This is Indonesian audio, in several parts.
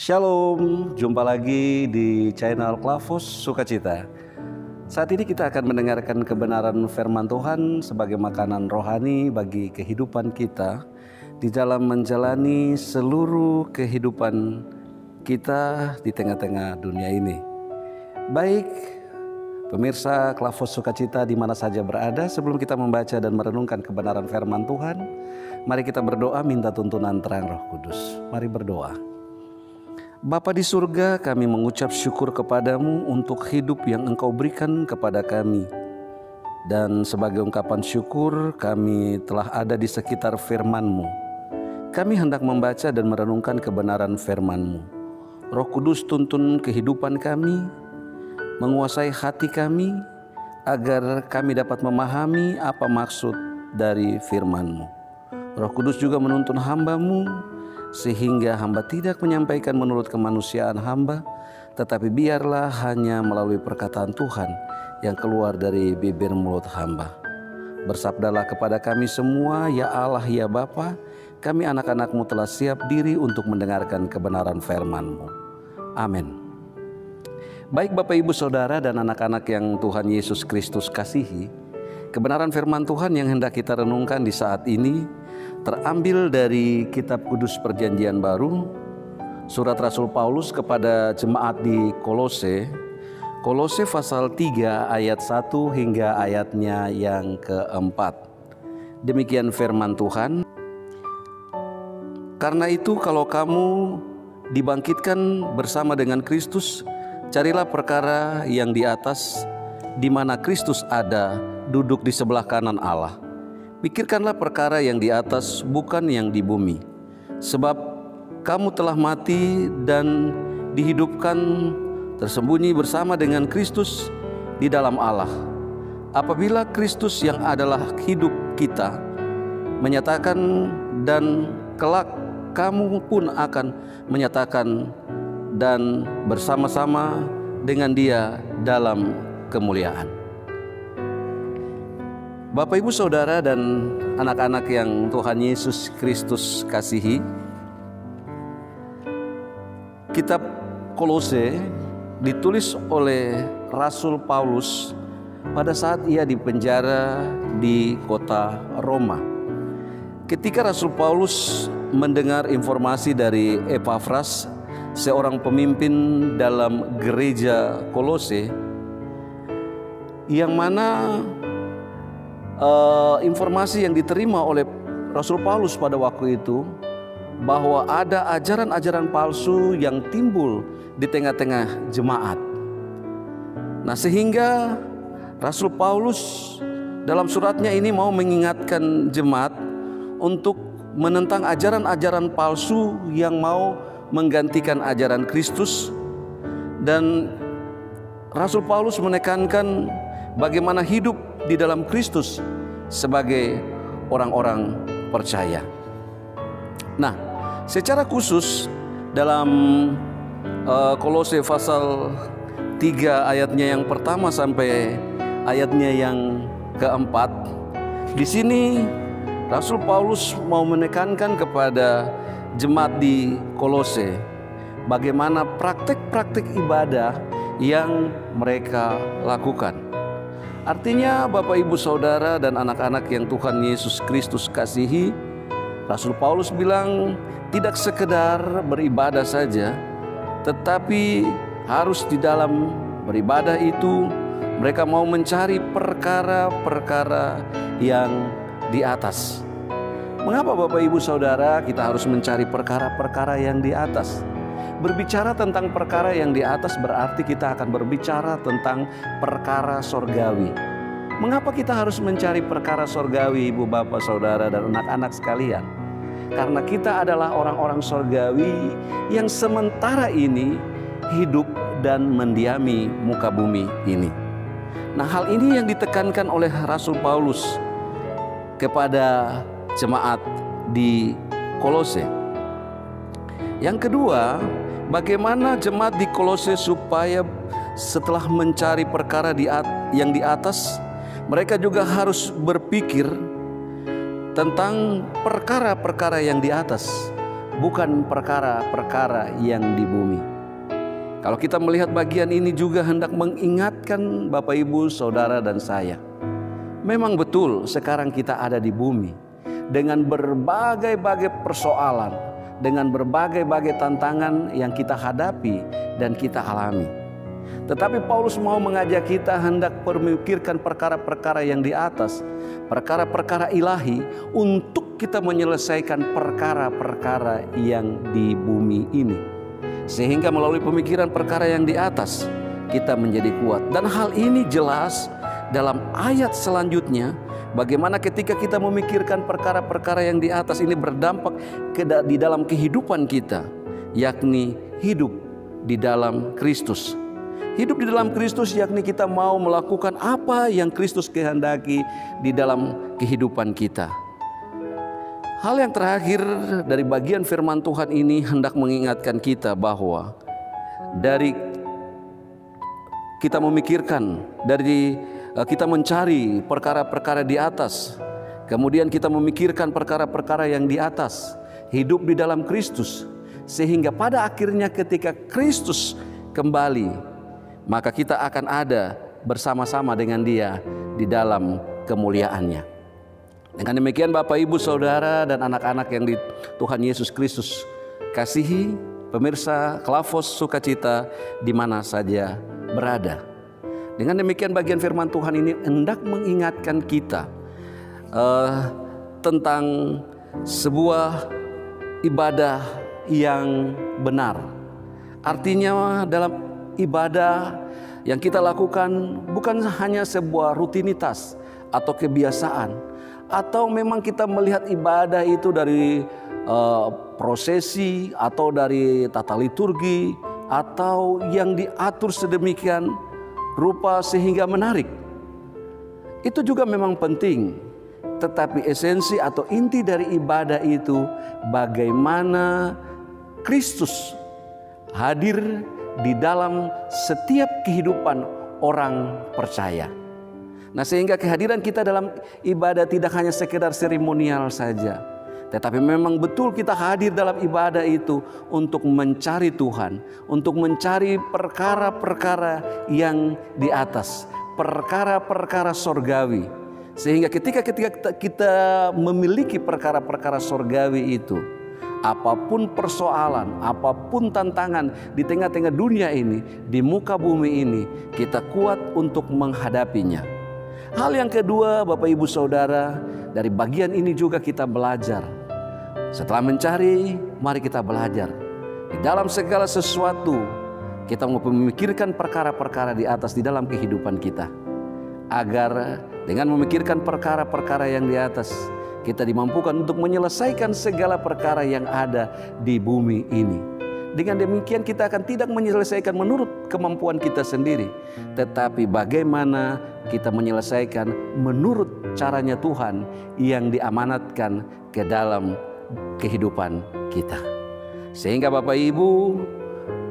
Shalom, jumpa lagi di channel Klavos Sukacita. Saat ini kita akan mendengarkan kebenaran firman Tuhan sebagai makanan rohani bagi kehidupan kita di dalam menjalani seluruh kehidupan kita di tengah-tengah dunia ini. Baik, pemirsa Klavos Sukacita di mana saja berada, sebelum kita membaca dan merenungkan kebenaran firman Tuhan, mari kita berdoa minta tuntunan terang Roh Kudus. Mari berdoa. Bapa di surga, kami mengucap syukur kepadamu untuk hidup yang Engkau berikan kepada kami. Dan sebagai ungkapan syukur, kami telah ada di sekitar firman-Mu. Kami hendak membaca dan merenungkan kebenaran firman-Mu. Roh Kudus tuntun kehidupan kami, menguasai hati kami, agar kami dapat memahami apa maksud dari firman-Mu. Roh Kudus juga menuntun hamba-Mu, sehingga hamba tidak menyampaikan menurut kemanusiaan hamba, tetapi biarlah hanya melalui perkataan Tuhan yang keluar dari bibir mulut hamba. Bersabdalah kepada kami semua, ya Allah, ya Bapa, kami anak-anak-Mu telah siap diri untuk mendengarkan kebenaran firman-Mu. Amin. Baik Bapak Ibu Saudara dan anak-anak yang Tuhan Yesus Kristus kasihi, kebenaran firman Tuhan yang hendak kita renungkan di saat ini terambil dari Kitab Kudus Perjanjian Baru, surat Rasul Paulus kepada jemaat di Kolose, Kolose pasal 3 ayat 1 hingga ayatnya yang keempat. Demikian firman Tuhan. Karena itu kalau kamu dibangkitkan bersama dengan Kristus, carilah perkara yang di atas, di mana Kristus ada, duduk di sebelah kanan Allah. Pikirkanlah perkara yang di atas, bukan yang di bumi. Sebab kamu telah mati dan dihidupkan tersembunyi bersama dengan Kristus di dalam Allah. Apabila Kristus yang adalah hidup kita menyatakan, dan kelak kamu pun akan menyatakan dan bersama-sama dengan Dia dalam kemuliaan. Bapak Ibu Saudara dan anak-anak yang Tuhan Yesus Kristus kasihi, kitab Kolose ditulis oleh Rasul Paulus pada saat ia dipenjara di kota Roma. Ketika Rasul Paulus mendengar informasi dari Epafras, seorang pemimpin dalam gereja Kolose, yang mana informasi yang diterima oleh Rasul Paulus pada waktu itu bahwa ada ajaran-ajaran palsu yang timbul di tengah-tengah jemaat. Nah, sehingga Rasul Paulus dalam suratnya ini mau mengingatkan jemaat untuk menentang ajaran-ajaran palsu yang mau menggantikan ajaran Kristus. Dan Rasul Paulus menekankan bagaimana hidup di dalam Kristus sebagai orang-orang percaya. Nah, secara khusus dalam Kolose pasal 3 ayatnya yang pertama sampai ayatnya yang keempat, di sini Rasul Paulus mau menekankan kepada jemaat di Kolose bagaimana praktik-praktik ibadah yang mereka lakukan. Artinya Bapak Ibu Saudara dan anak-anak yang Tuhan Yesus Kristus kasihi, Rasul Paulus bilang tidak sekedar beribadah saja, tetapi harus di dalam beribadah itu mereka mau mencari perkara-perkara yang di atas. Mengapa Bapak Ibu Saudara kita harus mencari perkara-perkara yang di atas? Berbicara tentang perkara yang di atas berarti kita akan berbicara tentang perkara sorgawi. Mengapa kita harus mencari perkara sorgawi, Ibu, Bapak, Saudara, dan anak-anak sekalian? Karena kita adalah orang-orang sorgawi yang sementara ini hidup dan mendiami muka bumi ini. Nah, hal ini yang ditekankan oleh Rasul Paulus kepada jemaat di Kolose. Yang kedua, bagaimana jemaat di Kolose supaya setelah mencari perkara yang di atas, mereka juga harus berpikir tentang perkara-perkara yang di atas. bukan perkara-perkara yang di bumi. Kalau kita melihat bagian ini juga hendak mengingatkan Bapak Ibu, Saudara dan saya. Memang betul sekarang kita ada di bumi dengan berbagai-bagai persoalan, dengan berbagai-bagai tantangan yang kita hadapi dan kita alami. Tetapi Paulus mau mengajak kita hendak memikirkan perkara-perkara yang di atas, perkara-perkara ilahi, untuk kita menyelesaikan perkara-perkara yang di bumi ini. Sehingga melalui pemikiran perkara yang di atas, kita menjadi kuat. Dan hal ini jelas dalam ayat selanjutnya, bagaimana ketika kita memikirkan perkara-perkara yang di atas ini berdampak di dalam kehidupan kita, yakni hidup di dalam Kristus. Hidup di dalam Kristus yakni kita mau melakukan apa yang Kristus kehendaki di dalam kehidupan kita. Hal yang terakhir dari bagian firman Tuhan ini hendak mengingatkan kita bahwa dari kita memikirkan, dari kita mencari perkara-perkara di atas, kemudian kita memikirkan perkara-perkara yang di atas, hidup di dalam Kristus, sehingga pada akhirnya ketika Kristus kembali, maka kita akan ada bersama-sama dengan Dia di dalam kemuliaannya. Dengan demikian Bapak, Ibu, Saudara dan anak-anak yang di Tuhan Yesus Kristus kasihi, pemirsa Klavos Sukacita di mana saja berada. Dengan demikian bagian firman Tuhan ini hendak mengingatkan kita tentang sebuah ibadah yang benar. Artinya dalam ibadah yang kita lakukan bukan hanya sebuah rutinitas atau kebiasaan, atau memang kita melihat ibadah itu dari prosesi atau dari tata liturgi, atau yang diatur sedemikian rupa sehingga menarik. Itu juga memang penting, tetapi esensi atau inti dari ibadah itu bagaimana Kristus hadir di dalam setiap kehidupan orang percaya. Nah, sehingga kehadiran kita dalam ibadah tidak hanya sekedar seremonial saja, tetapi memang betul kita hadir dalam ibadah itu untuk mencari Tuhan, untuk mencari perkara-perkara yang di atas, perkara-perkara sorgawi. Sehingga ketika kita memiliki perkara-perkara sorgawi itu, apapun persoalan, apapun tantangan di tengah-tengah dunia ini, di muka bumi ini, kita kuat untuk menghadapinya. Hal yang kedua, Bapak Ibu Saudara, dari bagian ini juga kita belajar. Setelah mencari, mari kita belajar. Di dalam segala sesuatu, kita mau memikirkan perkara-perkara di atas di dalam kehidupan kita. Agar dengan memikirkan perkara-perkara yang di atas, kita dimampukan untuk menyelesaikan segala perkara yang ada di bumi ini. Dengan demikian kita akan tidak menyelesaikan menurut kemampuan kita sendiri, tetapi bagaimana kita menyelesaikan menurut caranya Tuhan yang diamanatkan ke dalam kehidupan kita. Sehingga Bapak Ibu,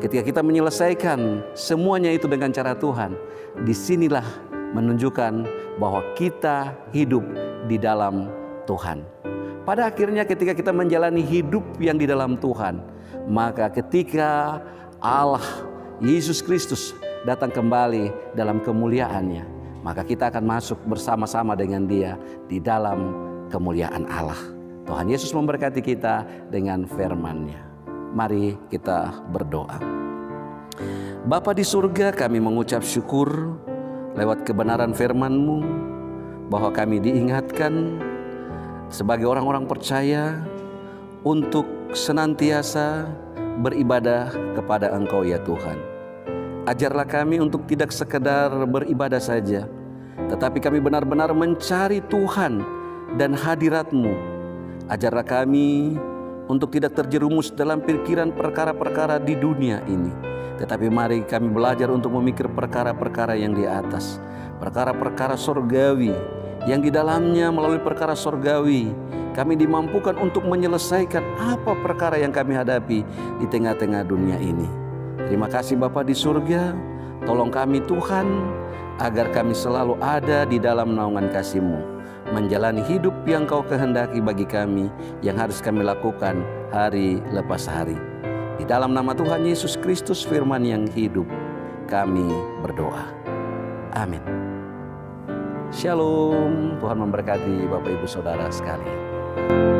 ketika kita menyelesaikan semuanya itu dengan cara Tuhan, disinilah menunjukkan bahwa kita hidup di dalam Tuhan. Pada akhirnya ketika kita menjalani hidup yang di dalam Tuhan, maka ketika Allah Yesus Kristus datang kembali dalam kemuliaannya, maka kita akan masuk bersama-sama dengan Dia di dalam kemuliaan Allah. Tuhan Yesus memberkati kita dengan firman-Nya. Mari kita berdoa. Bapa di surga, kami mengucap syukur lewat kebenaran firman-Mu bahwa kami diingatkan sebagai orang-orang percaya untuk senantiasa beribadah kepada Engkau ya Tuhan. Ajarlah kami untuk tidak sekedar beribadah saja, tetapi kami benar-benar mencari Tuhan dan hadirat-Mu. Ajarlah kami untuk tidak terjerumus dalam pikiran perkara-perkara di dunia ini, tetapi mari kami belajar untuk memikir perkara-perkara yang di atas, perkara-perkara sorgawi, yang di dalamnya melalui perkara sorgawi kami dimampukan untuk menyelesaikan apa perkara yang kami hadapi di tengah-tengah dunia ini. Terima kasih Bapa di surga, tolong kami Tuhan agar kami selalu ada di dalam naungan kasih-Mu, menjalani hidup yang Kau kehendaki bagi kami, yang harus kami lakukan hari lepas hari. Di dalam nama Tuhan Yesus Kristus firman yang hidup, kami berdoa. Amin. Shalom, Tuhan memberkati Bapak Ibu Saudara sekalian.